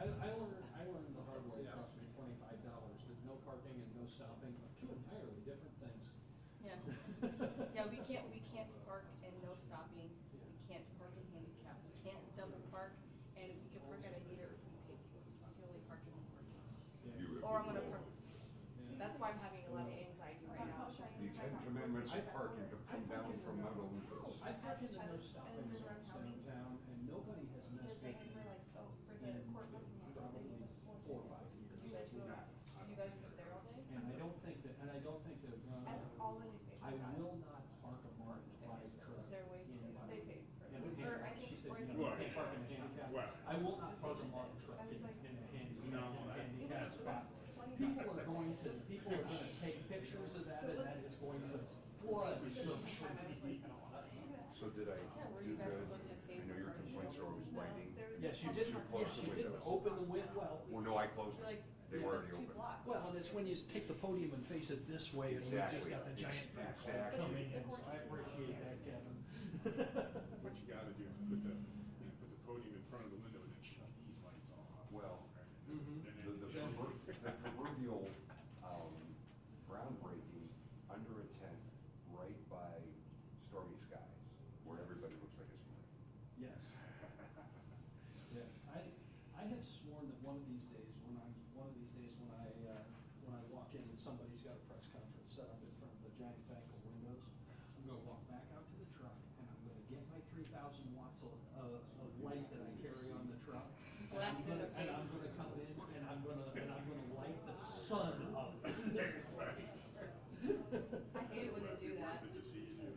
I learned the hard way, it cost me $25, that no parking and no stopping are two entirely different things. Yeah. Yeah, we can't park and no stopping. We can't park in handicap. We can't double park, and if we can park at a meter, we pay for it. It's the only parking we park. Yeah. Or I'm gonna park. That's why I'm having a lot of anxiety right now. The 10 commandments of parking have come down from Mount Olympus. I park in the no stopping zones downtown, and nobody has messed with me in probably 4 or 5 years. You guys are just there all day? And I don't think that I will not park a marked flag truck Is there a way in to? my, They pay for it. in a handicap. She said, you know, you can't park in a handicap. I will not park a marked truck in a handicap spot. People are going to take pictures of that, and that is going to flood social media. So did I Yeah, were do you guys good? supposed to pay I know for your it? complaints are always lighting. Yes, you didn't, Close yes, the you didn't windows. open the window, Well, no, I closed You're like, them. They were already that's 2 open. blocks. well, and it's when you take the podium and face it this way, and we've just Exactly. got the giant backlight Exactly. coming in, so I appreciate that, Kevin. What you gotta do is put the podium in front of the window and then shut these lights off. Well, Mhm. the proverbial groundbreaking under a tent right by Stormy Skies, where everybody looks like it's morning. Yes. Yes, I have sworn that one of these days when I walk in and somebody's got a press conference set up in front of the giant bank of windows, I'm gonna walk back out to the truck and I'm gonna get my 3,000 watts of light that I carry on the truck. And I'm gonna come in and I'm gonna light the sun up in their face. I hate it when they do that. Good to see you.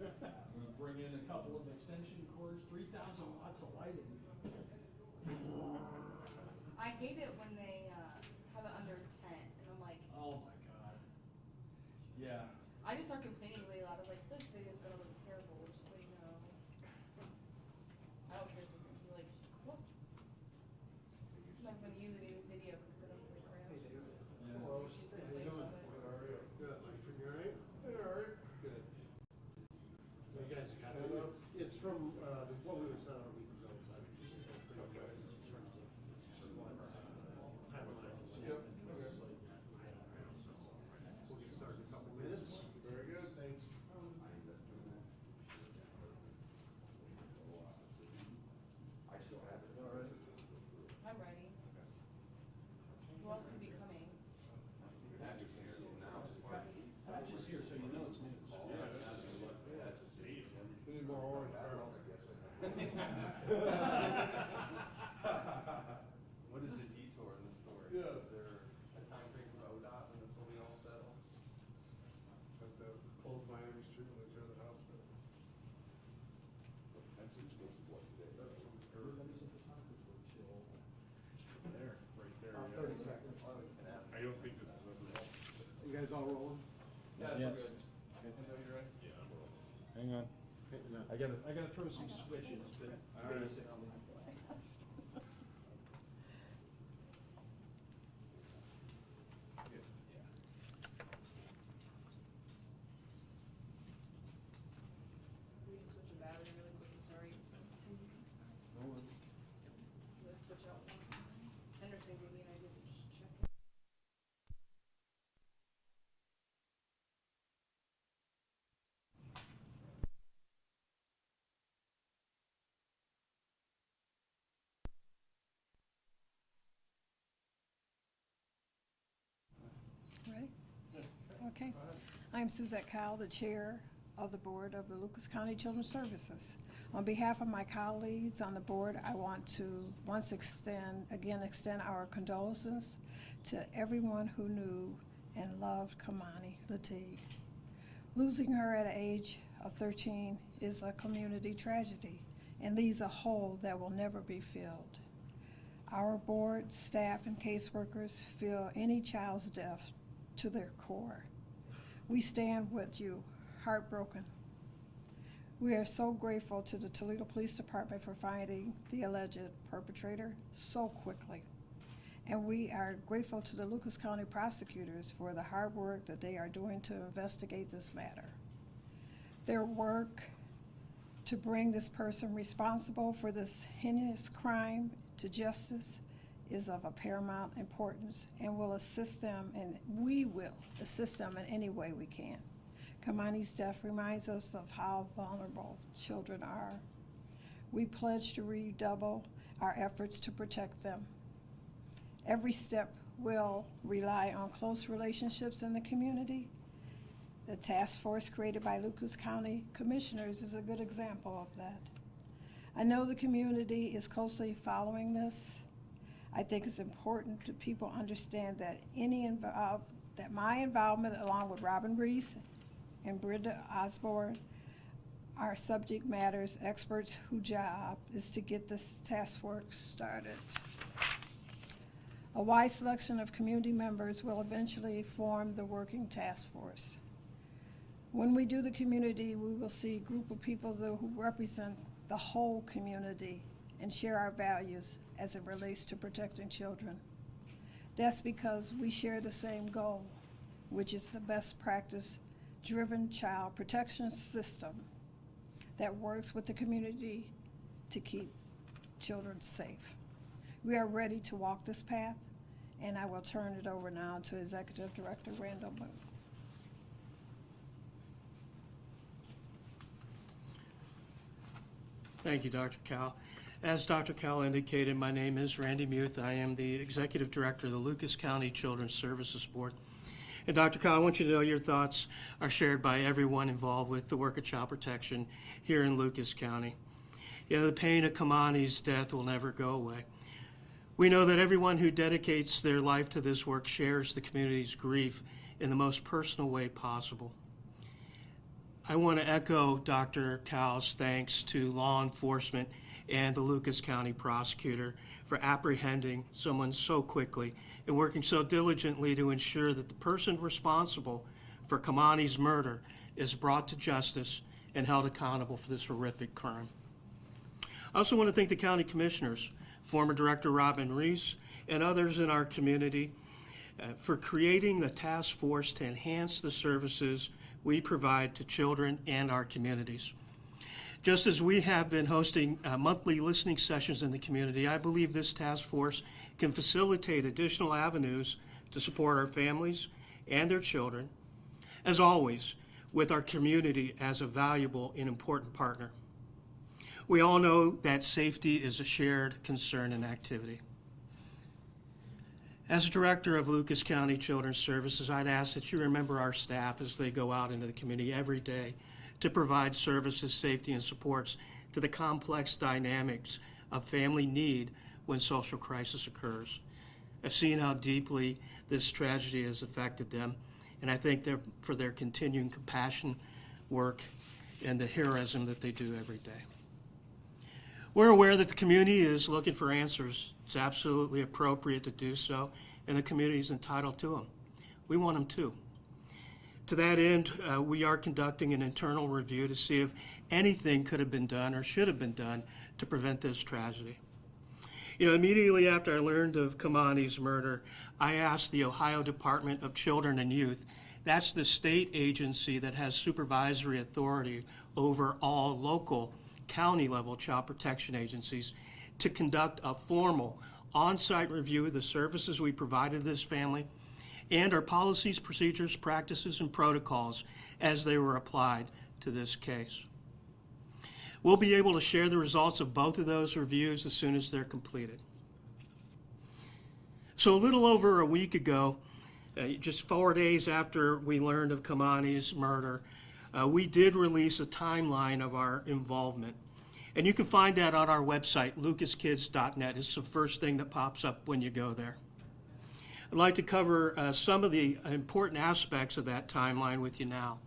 I'm gonna bring in a couple of extension cords, 3,000 watts of lighting. I hate it when they have it under 10, and I'm like, Oh my God. Yeah. I just start complaining really loud. I was like, this video is gonna look terrible, just so you know. I don't care if you're like, what? I'm not gonna use it in this video because it's gonna look like crap. Yeah. She's gonna complain about it. Good, you all right? Yeah, all right. Good. You guys got it? It's from, what we were sent out a week ago. Yep. We'll get started in a couple minutes. Very good, thanks. I still have it. All right. I'm ready. Who else could be coming? Patch is here, so you know it's news. We need more orange barrels. What is the detour in the story? Yeah. Is there a time frame for ODOT when this will be all settled? At the close Miami Street when they tear the house down. That's who's supposed to what today. Everybody's at the conference room till. There, right there. 30 seconds. I don't think that the results. You guys all rolling? Yeah, Yeah. we're good. I know you're right. Yeah, I'm rolling. Hang on. I gotta throw some switches, but basically. We can switch a battery really quick. I'm sorry. It's 2 weeks. No worries. Let's switch out one. Henderson gave me an idea to just check. Ready? Okay. I'm Suzette Kyle, the Chair of the Board of the Lucas County Children's Services. On behalf of my colleagues on the board, I want to once extend our condolences to everyone who knew and loved Kei'Mani Latigue. Losing her at the age of 13 is a community tragedy and leaves a hole that will never be filled. Our board, staff, and caseworkers feel any child's death to their core. We stand with you, heartbroken. We are so grateful to the Toledo Police Department for finding the alleged perpetrator so quickly. And we are grateful to the Lucas County prosecutors for the hard work that they are doing to investigate this matter. Their work to bring this person responsible for this heinous crime to justice is of a paramount importance and will assist them, and we will assist them in any way we can. Kei'Mani's death reminds us of how vulnerable children are. We pledge to redouble our efforts to protect them. Every step will rely on close relationships in the community. The task force created by Lucas County Commissioners is a good example of that. I know the community is closely following this. I think it's important that people understand that that my involvement, along with Robin Reese and Brenda Osborne, are subject matters experts whose job is to get this task force started. A wide selection of community members will eventually form the working task force. When we do the community, we will see a group of people who represent the whole community and share our values as it relates to protecting children. That's because we share the same goal, which is the best practice-driven child protection system that works with the community to keep children safe. We are ready to walk this path, and I will turn it over now to Executive Director Randall Moon. Thank you, Dr. Cal. As Dr. Cal indicated, my name is Randy Muth. I am the Executive Director of the Lucas County Children's Services Board. And Dr. Cal, I want you to know your thoughts are shared by everyone involved with the work of child protection here in Lucas County. You know, the pain of Kei'Mani's death will never go away. We know that everyone who dedicates their life to this work shares the community's grief in the most personal way possible. I want to echo Dr. Cal's thanks to law enforcement and the Lucas County prosecutor for apprehending someone so quickly and working so diligently to ensure that the person responsible for Kei'Mani's murder is brought to justice and held accountable for this horrific crime. I also want to thank the county commissioners, former Director Robin Reese, and others in our community for creating the task force to enhance the services we provide to children and our communities. Just as we have been hosting monthly listening sessions in the community, I believe this task force can facilitate additional avenues to support our families and their children, as always, with our community as a valuable and important partner. We all know that safety is a shared concern and activity. As Director of Lucas County Children's Services, I'd ask that you remember our staff as they go out into the community every day to provide services, safety, and supports to the complex dynamics of family need when social crisis occurs. I've seen how deeply this tragedy has affected them, and I thank them for their continuing compassion, work, and the heroism that they do every day. We're aware that the community is looking for answers. It's absolutely appropriate to do so, and the community is entitled to them. We want them too. To that end, we are conducting an internal review to see if anything could have been done or should have been done to prevent this tragedy. You know, immediately after I learned of Kei'Mani's murder, I asked the Ohio Department of Children and Youth, that's the state agency that has supervisory authority over all local county-level child protection agencies, to conduct a formal on-site review of the services we provide to this family and our policies, procedures, practices, and protocols as they were applied to this case. We'll be able to share the results of both of those reviews as soon as they're completed. So a little over a week ago, just 4 days after we learned of Kei'Mani's murder, we did release a timeline of our involvement. And you can find that on our website, lucaskids.net. It's the first thing that pops up when you go there. I'd like to cover some of the important aspects of that timeline with you now.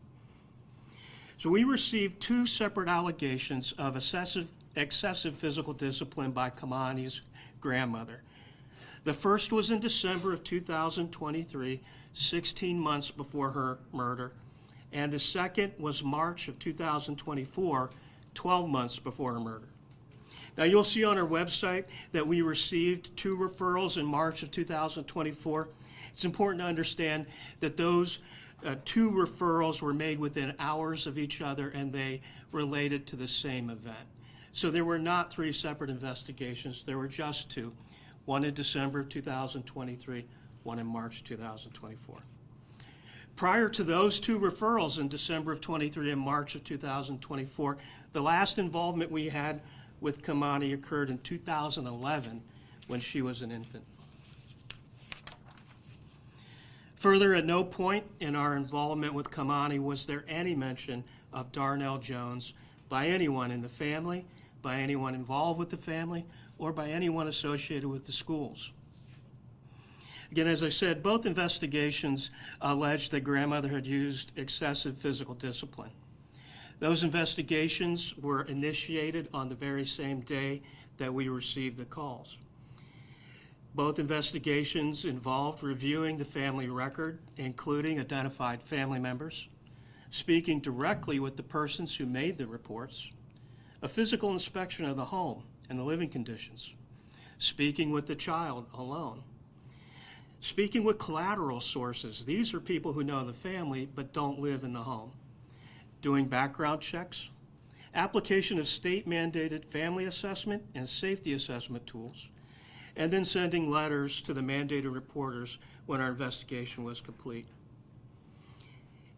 So we received 2 separate allegations of excessive physical discipline by Kei'Mani's grandmother. The first was in December of 2023, 16 months before her murder. And the second was March of 2024, 12 months before her murder. Now you'll see on our website that we received 2 referrals in March of 2024. It's important to understand that those 2 referrals were made within hours of each other and they related to the same event. So there were not 3 separate investigations, there were just 2. one in December of 2023, one in March 2024. Prior to those two referrals in December of 23 and March of 2024, the last involvement we had with Kei'Mani occurred in 2011 when she was an infant. Further, at no point in our involvement with Kei'Mani was there any mention of Darnell Jones by anyone in the family, by anyone involved with the family, or by anyone associated with the schools. Again, as I said, both investigations alleged that grandmother had used excessive physical discipline. Those investigations were initiated on the very same day that we received the calls. Both investigations involved reviewing the family record, including identified family members, speaking directly with the persons who made the reports, a physical inspection of the home and the living conditions, speaking with the child alone, speaking with collateral sources. These are people who know the family but don't live in the home, doing background checks, application of state-mandated family assessment and safety assessment tools, and then sending letters to the mandated reporters when our investigation was complete.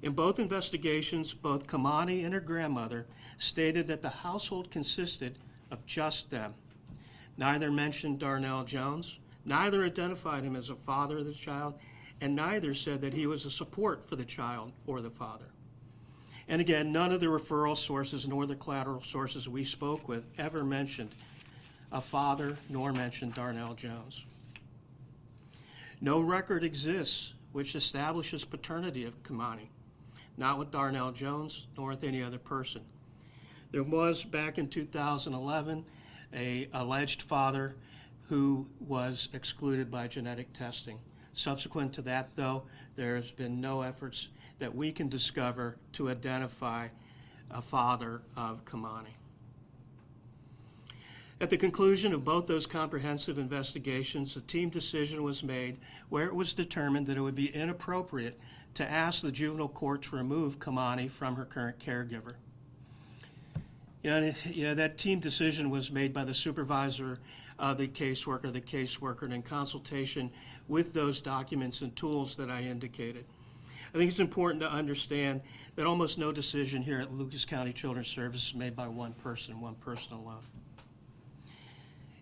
In both investigations, both Kei'Mani and her grandmother stated that the household consisted of just them. Neither mentioned Darnell Jones, neither identified him as a father of the child, and neither said that he was a support for the child or the father. And again, none of the referral sources nor the collateral sources we spoke with ever mentioned a father nor mentioned Darnell Jones. No record exists which establishes paternity of Kei'Mani, not with Darnell Jones nor with any other person. There was, back in 2011, an alleged father who was excluded by genetic testing. Subsequent to that, though, there has been no efforts that we can discover to identify a father of Kei'Mani. At the conclusion of both those comprehensive investigations, a team decision was made where it was determined that it would be inappropriate to ask the juvenile court to remove Kei'Mani from her current caregiver. That team decision was made by the supervisor of the caseworker, and in consultation with those documents and tools that I indicated. I think it's important to understand that almost no decision here at Lucas County Children's Services is made by one person alone.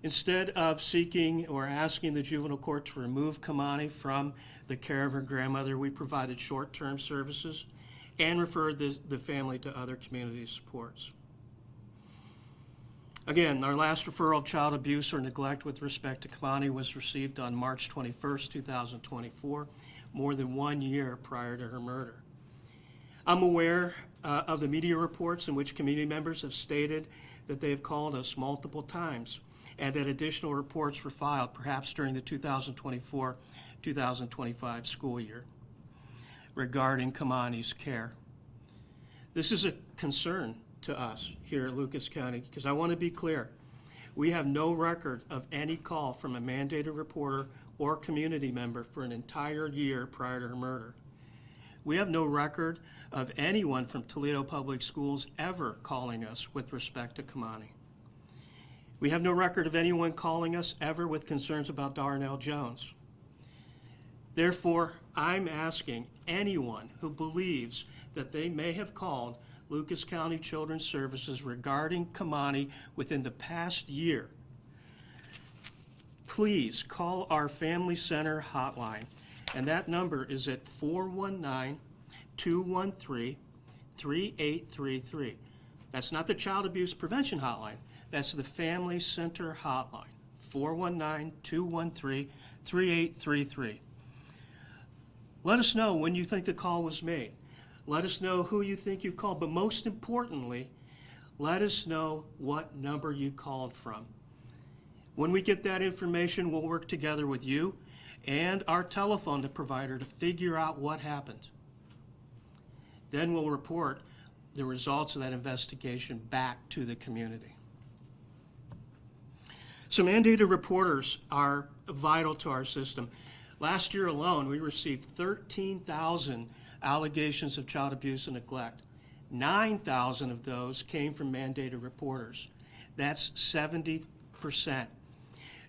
Instead of seeking or asking the juvenile court to remove Kei'Mani from the care of her grandmother, we provided short-term services and referred the family to other community supports. Again, our last referral of child abuse or neglect with respect to Kei'Mani was received on March 21st, 2024, more than 1 year prior to her murder. I'm aware of the media reports in which community members have stated that they have called us multiple times and that additional reports were filed, perhaps during the 2024-2025 school year, regarding Kei'Mani's care. This is a concern to us here at Lucas County, because I want to be clear. We have no record of any call from a mandated reporter or community member for an entire year prior to her murder. We have no record of anyone from Toledo Public Schools ever calling us with respect to Kei'Mani. We have no record of anyone calling us ever with concerns about Darnell Jones. Therefore, I'm asking anyone who believes that they may have called Lucas County Children's Services regarding Kei'Mani within the past year, please call our Family Center hotline, and that number is at 419-213-3833. That's not the Child Abuse Prevention Hotline. That's the Family Center hotline, 419-213-3833. Let us know when you think the call was made. Let us know who you think you called, but most importantly, let us know what number you called from. When we get that information, we'll work together with you and our telephone provider to figure out what happened. Then we'll report the results of that investigation back to the community. So mandated reporters are vital to our system. Last year alone, we received 13,000 allegations of child abuse and neglect. 9,000 of those came from mandated reporters. That's 70%.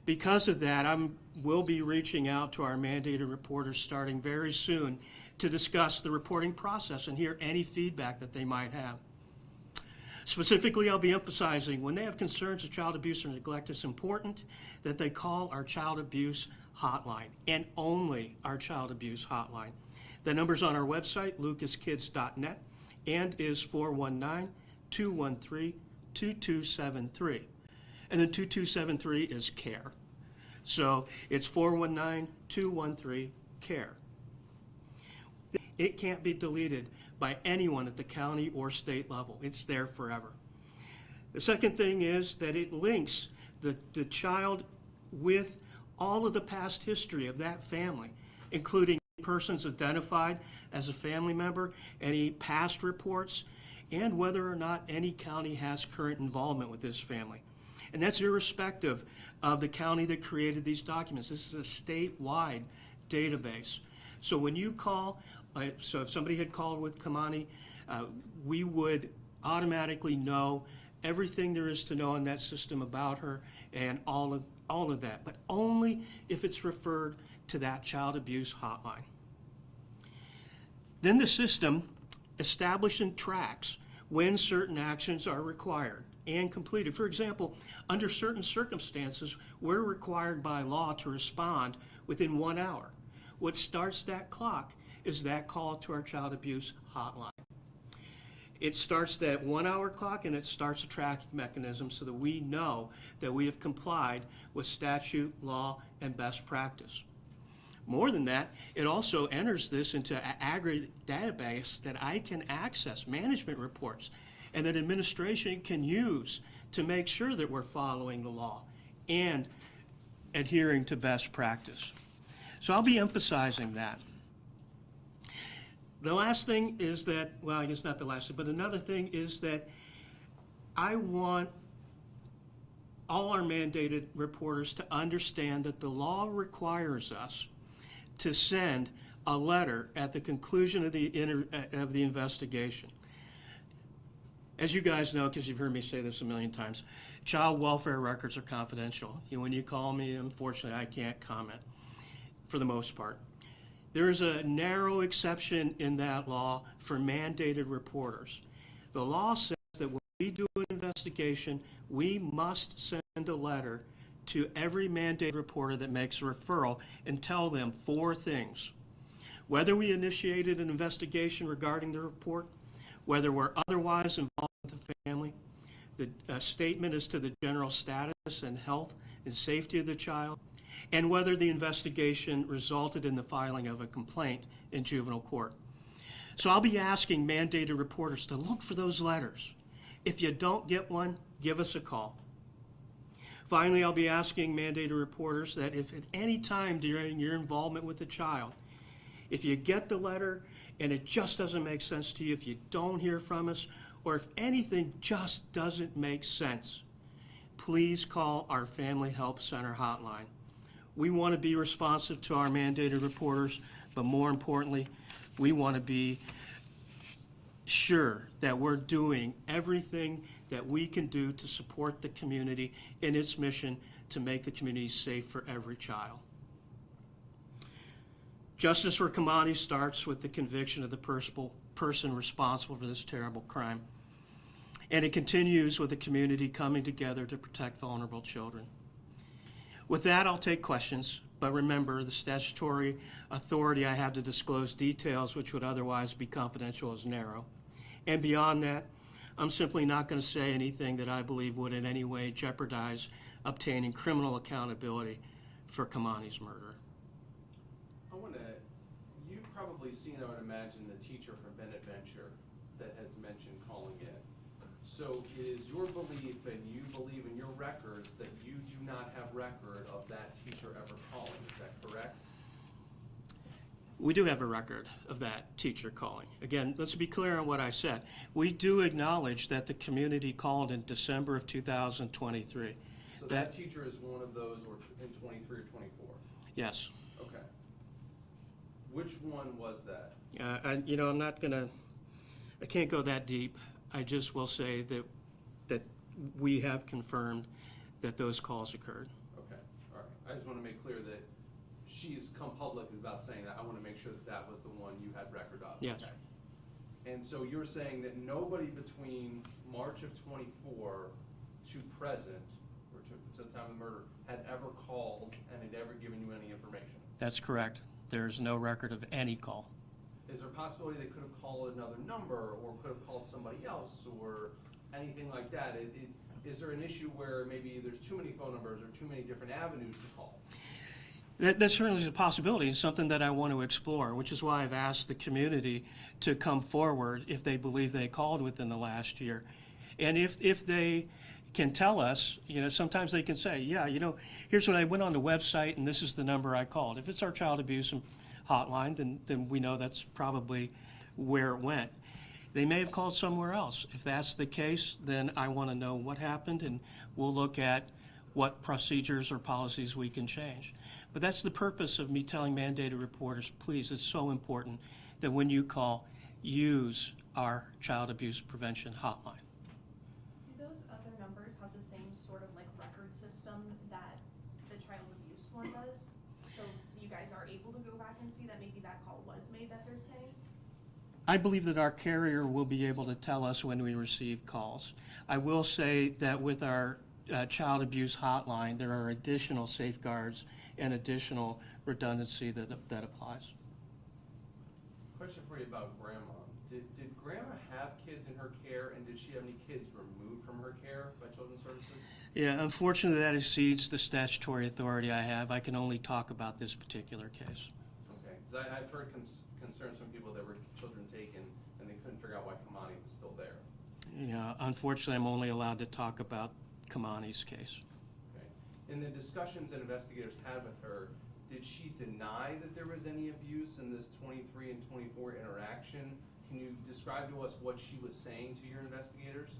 Because of that, we'll be reaching out to our mandated reporters starting very soon to discuss the reporting process and hear any feedback that they might have. Specifically, I'll be emphasizing when they have concerns of child abuse or neglect, it's important that they call our child abuse hotline, and only our child abuse hotline. The number's on our website, lucaskids.net, and is 419-213-2273. And then 2273 is CARE. So it's 419-213-CARE. It can't be deleted by anyone at the county or state level. It's there forever. The second thing is that it links the child with all of the past history of that family, including persons identified as a family member, any past reports, and whether or not any county has current involvement with this family. And that's irrespective of the county that created these documents. This is a statewide database. So when you call, so if somebody had called with Kei'Mani, we would automatically know everything there is to know in that system about her and all of that, but only if it's referred to that child abuse hotline. Then the system establishes and tracks when certain actions are required and completed. For example, under certain circumstances, we're required by law to respond within 1 hour. What starts that clock is that call to our child abuse hotline. It starts that 1 hour clock, and it starts a tracking mechanism so that we know that we have complied with statute, law, and best practice. More than that, it also enters this into an aggregate database that I can access, management reports, and that administration can use to make sure that we're following the law and adhering to best practice. So I'll be emphasizing that. The last thing is that, well, I guess not the last thing, but another thing is that I want all our mandated reporters to understand that the law requires us to send a letter at the conclusion of the investigation. As you guys know, because you've heard me say this a million times, child welfare records are confidential. When you call me, unfortunately, I can't comment for the most part. There is a narrow exception in that law for mandated reporters. The law says that when we do an investigation, we must send a letter to every mandated reporter that makes a referral and tell them 4 things. Whether we initiated an investigation regarding the report, whether we're otherwise involved with the family, the statement as to the general status and health and safety of the child, and whether the investigation resulted in the filing of a complaint in juvenile court. So I'll be asking mandated reporters to look for those letters. If you don't get one, give us a call. Finally, I'll be asking mandated reporters that if at any time during your involvement with the child, if you get the letter and it just doesn't make sense to you, if you don't hear from us, or if anything just doesn't make sense, please call our Family Help Center hotline. We want to be responsive to our mandated reporters, but more importantly, we want to be sure that we're doing everything that we can do to support the community in its mission to make the community safe for every child. Justice for Kei'Mani starts with the conviction of the person responsible for this terrible crime. And it continues with the community coming together to protect vulnerable children. With that, I'll take questions, but remember, the statutory authority I have to disclose details which would otherwise be confidential is narrow. And beyond that, I'm simply not going to say anything that I believe would in any way jeopardize obtaining criminal accountability for Kei'Mani's murder. You've probably seen, I would imagine, the teacher from Benadventure that has mentioned calling in. So it is your belief, and you believe in your records, that you do not have record of that teacher ever calling, is that correct? We do have a record of that teacher calling. Again, let's be clear on what I said. We do acknowledge that the community called in December of 2023. So that teacher is one of those or in 23 or 24? Yes. Okay. Which one was that? I'm not going to, I can't go that deep. I just will say that we have confirmed that those calls occurred. Okay, all right. I just want to make clear that she's come public about saying that. I want to make sure that that was the one you had record of. Yes. Okay. And so you're saying that nobody between March of '24 to present, or to the time of the murder, had ever called and had ever given you any information? That's correct. There's no record of any call. Is there a possibility they could have called another number, or could have called somebody else, or anything like that? Is there an issue where maybe there's too many phone numbers or too many different avenues to call? That certainly is a possibility. It's something that I want to explore, which is why I've asked the community to come forward if they believe they called within the last year. And if they can tell us, sometimes they can say, yeah, here's when I went on the website and this is the number I called. If it's our child abuse hotline, then we know that's probably where it went. They may have called somewhere else. If that's the case, then I want to know what happened, and we'll look at what procedures or policies we can change. But that's the purpose of me telling mandated reporters, please, it's so important that when you call, use our child abuse prevention hotline. Do those other numbers have the same sort of record system that the child abuse one does? So you guys are able to go back and see that maybe that call was made that they're saying? I believe that our carrier will be able to tell us when we receive calls. I will say that with our child abuse hotline, there are additional safeguards and additional redundancy that applies. Question for you about Grandma. Did Grandma have kids in her care, and did she have any kids removed from her care by Children's Services? Yeah, unfortunately that exceeds the statutory authority I have. I can only talk about this particular case. Okay, because I've heard concerns from people that were children taken and they couldn't figure out why Kei'Mani was still there. Yeah, unfortunately I'm only allowed to talk about Kei'Mani's case. Okay. In the discussions that investigators had with her, did she deny that there was any abuse in this 23 and 24 interaction? Can you describe to us what she was saying to your investigators?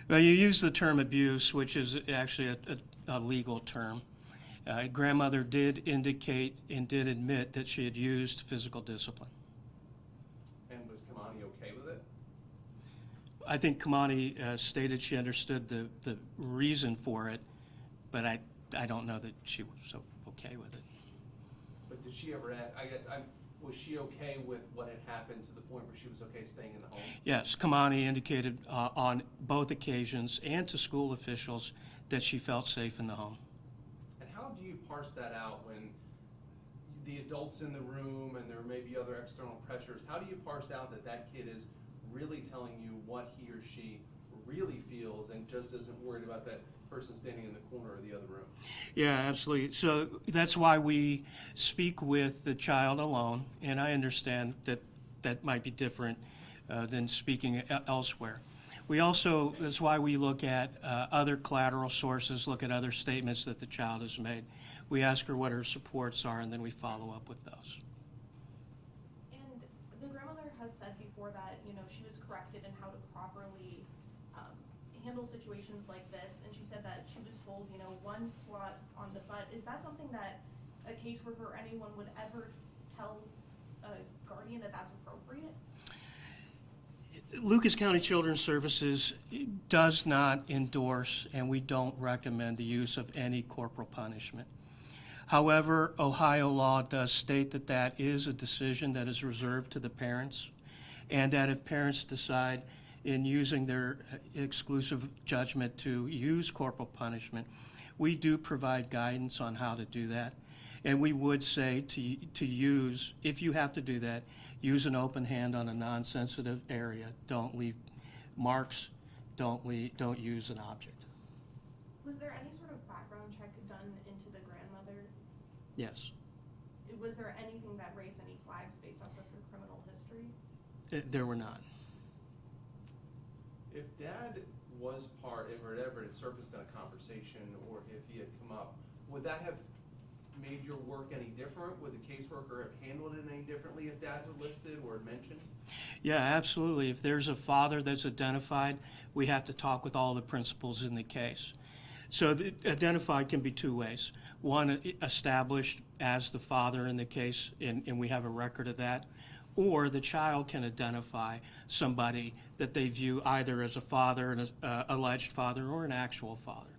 Well, you use the term abuse, which is actually a legal term. Grandmother did indicate and did admit that she had used physical discipline. And was Kei'Mani okay with it? I think Kei'Mani stated she understood the reason for it, but I don't know that she was so okay with it. But did she ever, was she okay with what had happened to the point where she was okay staying in the home? Yes, Kei'Mani indicated on both occasions and to school officials that she felt safe in the home. And how do you parse that out when the adults in the room and there may be other external pressures? How do you parse out that that kid is really telling you what he or she really feels and just isn't worried about that person standing in the corner of the other room? Yeah, absolutely. So that's why we speak with the child alone, and I understand that that might be different than speaking elsewhere. That's why we look at other collateral sources, look at other statements that the child has made. We ask her what her supports are, and then we follow up with those. And the grandmother has said before that, she was corrected in how to properly handle situations like this, and she said that she was told, one swat on the butt. Is that something that a caseworker or anyone would ever tell a guardian that that's appropriate? Lucas County Children's Services does not endorse, and we don't recommend the use of any corporal punishment. However, Ohio law does state that that is a decision that is reserved to the parents, and that if parents decide in using their exclusive judgment to use corporal punishment, we do provide guidance on how to do that. And we would say to use, if you have to do that, use an open hand on a non-sensitive area. Don't leave marks, don't use an object. Was there any sort of background check done into the grandmother? Yes. Was there anything that raised any flags based off of her criminal history? There were not. If Dad was if it ever had surfaced in a conversation, or if he had come up, would that have made your work any different? Would the caseworker have handled it any differently if Dads were listed or mentioned? Yeah, absolutely. If there's a father that's identified, we have to talk with all the principals in the case. So identified can be two ways. One, established as the father in the case, and we have a record of that. Or the child can identify somebody that they view either as a father, an alleged father, or an actual father.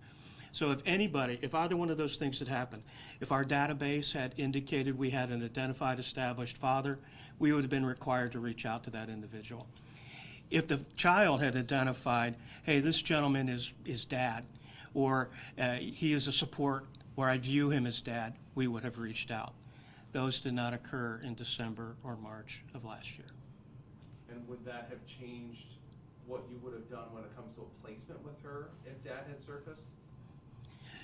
So if either one of those things had happened, if our database had indicated we had an identified established father, we would have been required to reach out to that individual. If the child had identified, hey, this gentleman is dad, or he is a support, or I view him as dad, we would have reached out. Those did not occur in December or March of last year. And would that have changed what you would have done when it comes to a placement with her if dad had surfaced?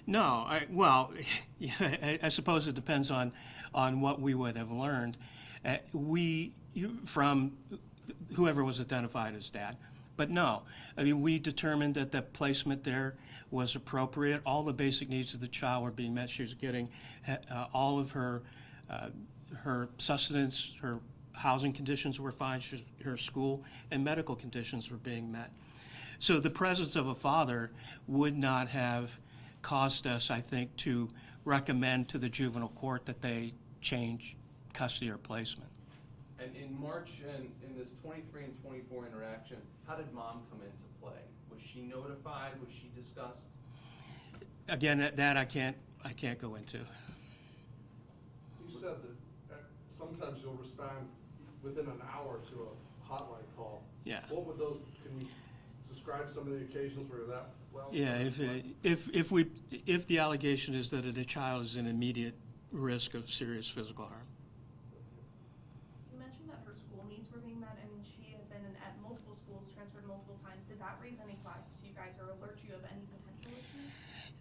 No, I suppose it depends on what we would have learned. From whoever was identified as dad. But no, I mean, we determined that the placement there was appropriate. All the basic needs of the child were being met. She was getting all of her sustenance, her housing conditions were fine, her school and medical conditions were being met. So the presence of a father would not have caused us, I think, to recommend to the juvenile court that they change custody or placement. And in March, and in this 23 and 24 interaction, how did mom come into play? Was she notified? Was she discussed? Again, that I can't go into. You said that sometimes you'll respond within an hour to a hotline call. Yeah. What would those, can you describe some of the occasions where that, well? Yeah, if the allegation is that a child is in immediate risk of serious physical harm. You mentioned that her school needs were being met. I mean, she had been at multiple schools, transferred multiple times. Did that raise any flags to you guys or alert you of any potential issues?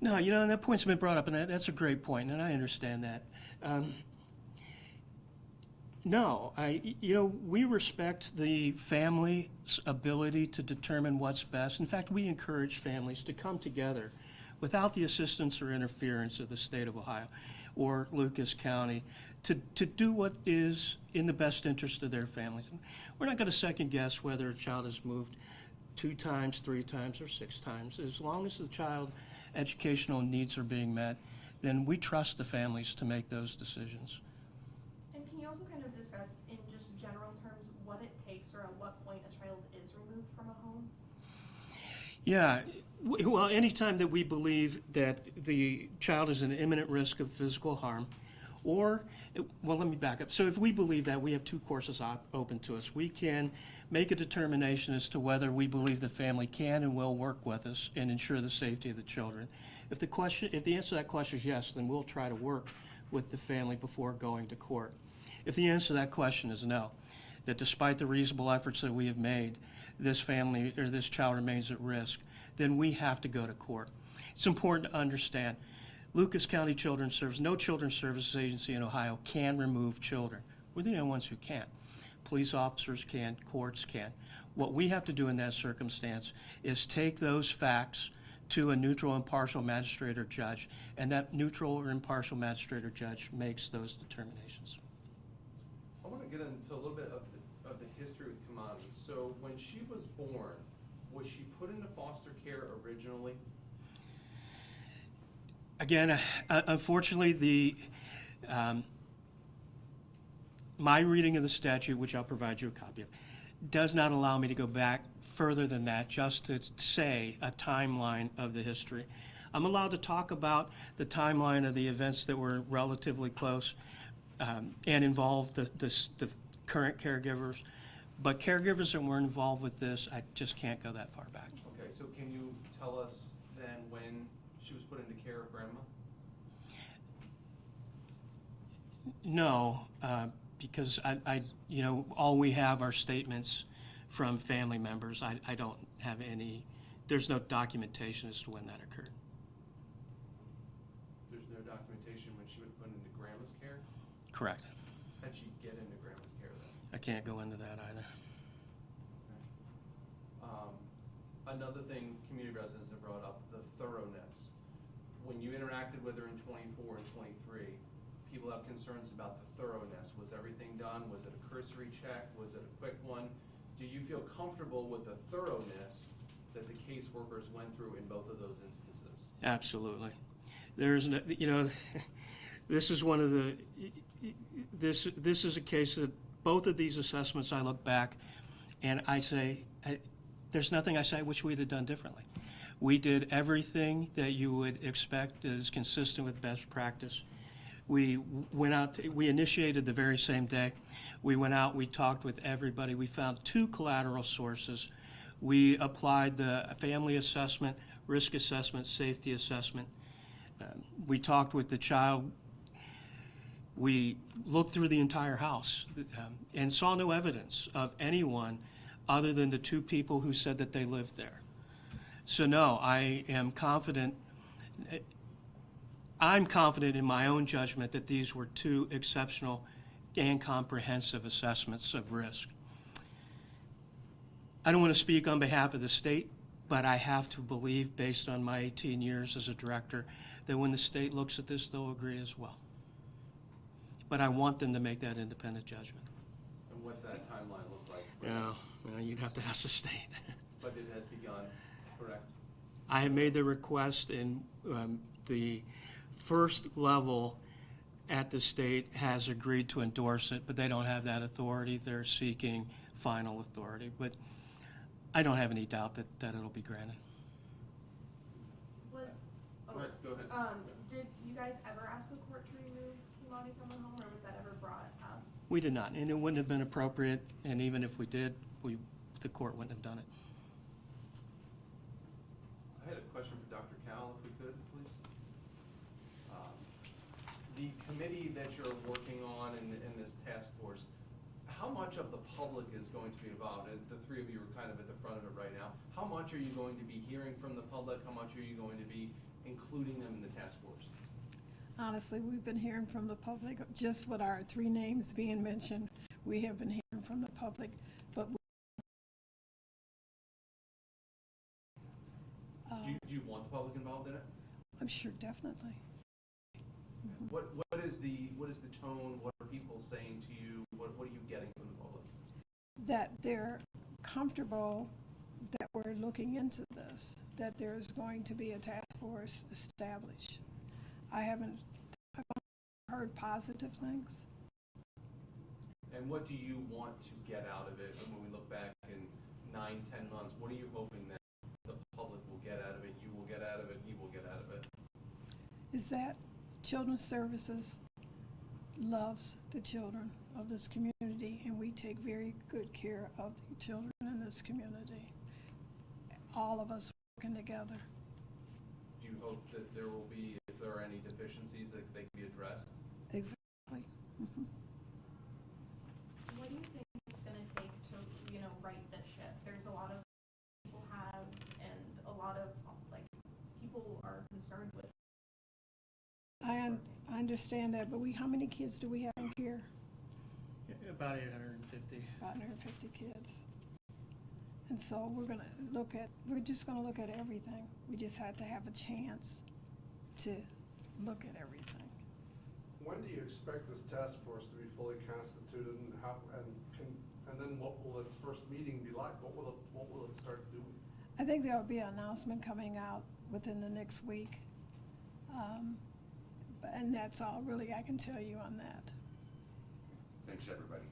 No, you know, and that point's been brought up, and that's a great point, and I understand that. No, we respect the family's ability to determine what's best. In fact, we encourage families to come together without the assistance or interference of the state of Ohio or Lucas County to do what is in the best interest of their families. We're not going to second guess whether a child has moved 2 times, 3 times, or 6 times. As long as the child educational needs are being met, then we trust the families to make those decisions. And can you also kind of discuss in just general terms what it takes or at what point a child is removed from a home? Yeah, well, anytime that we believe that the child is in imminent risk of physical harm, or, well, let me back up. So if we believe that, we have 2 courses open to us. We can make a determination as to whether we believe the family can and will work with us and ensure the safety of the children. If the answer to that question is yes, then we'll try to work with the family before going to court. If the answer to that question is no, that despite the reasonable efforts that we have made, this family or this child remains at risk, then we have to go to court. It's important to understand, Lucas County Children's Services, no children's services agency in Ohio can remove children. We're the only ones who can't. Police officers can, courts can. What we have to do in that circumstance is take those facts to a neutral, impartial magistrate or judge, and that neutral or impartial magistrate or judge makes those determinations. I want to get into a little bit of the history with Kei'Mani. So when she was born, was she put into foster care originally? Again, unfortunately, my reading of the statute, which I'll provide you a copy of, does not allow me to go back further than that, just to say a timeline of the history. I'm allowed to talk about the timeline of the events that were relatively close and involved the current caregivers, but caregivers that were involved with this, I just can't go that far back. Okay, so can you tell us then when she was put into care of grandma? No, because all we have are statements from family members. I don't have any, there's no documentation as to when that occurred. There's no documentation when she was put into grandma's care? Correct. How'd she get into grandma's care then? I can't go into that either. Another thing community residents have brought up, the thoroughness. When you interacted with her in 24 and 23, people have concerns about the thoroughness. Was everything done? Was it a cursory check? Was it a quick one? Do you feel comfortable with the thoroughness that the caseworkers went through in both of those instances? Absolutely. There's no, this is one of the, this is a case that both of these assessments I look back and I say, there's nothing I say I wish we'd have done differently. We did everything that you would expect that is consistent with best practice. We went out, we initiated the very same day. We went out, we talked with everybody. We found 2 collateral sources. We applied the family assessment, risk assessment, safety assessment. We talked with the child. We looked through the entire house and saw no evidence of anyone other than the 2 people who said that they lived there. So no, I am confident. I'm confident in my own judgment that these were 2 exceptional and comprehensive assessments of risk. I don't want to speak on behalf of the state, but I have to believe, based on my 18 years as a director, that when the state looks at this, they'll agree as well. But I want them to make that independent judgment. And what's that timeline look like? Yeah, well, you'd have to ask the state. But it has begun, correct? I have made the request, and the first level at the state has agreed to endorse it, but they don't have that authority. They're seeking final authority. But I don't have any doubt that it'll be granted. Was, Go ahead. did you guys ever ask the court to remove Kei'Mani from the home, or was that ever brought up? We did not, and it wouldn't have been appropriate, and even if we did, the court wouldn't have done it. I had a question for Dr. Cal, if we could, please. The committee that you're working on in this task force, how much of the public is going to be involved? The 3 of you are kind of at the front of it right now. How much are you going to be hearing from the public? How much are you going to be including them in the task force? Honestly, we've been hearing from the public, just with our 3 names being mentioned. We have been hearing from the public, but Do you want the public involved in it? I'm sure, definitely. Mhm. What is the tone? What are people saying to you? What are you getting from the public? That they're comfortable that we're looking into this, that there's going to be a task force established. I've only heard positive things. And what do you want to get out of it when we look back in 9-10 months? What are you hoping that the public will get out of it, you will get out of it, he will get out of it? Is that Children's Services loves the children of this community, and we take very good care of the children in this community. All of us working together. Do you hope that there will be, if there are any deficiencies, that they can be addressed? Exactly. Mm-hmm. What do you think it's going to take to, right this ship? There's a lot of people have, and a lot of, people are concerned with. I understand that, but how many kids do we have in here? About 850. About 150 kids. And so we're just gonna look at everything. We just had to have a chance to look at everything. When do you expect this task force to be fully constituted, and then what will its first meeting be like? What will it start doing? I think there'll be an announcement coming out within the next week. And that's all really I can tell you on that. Thanks, everybody.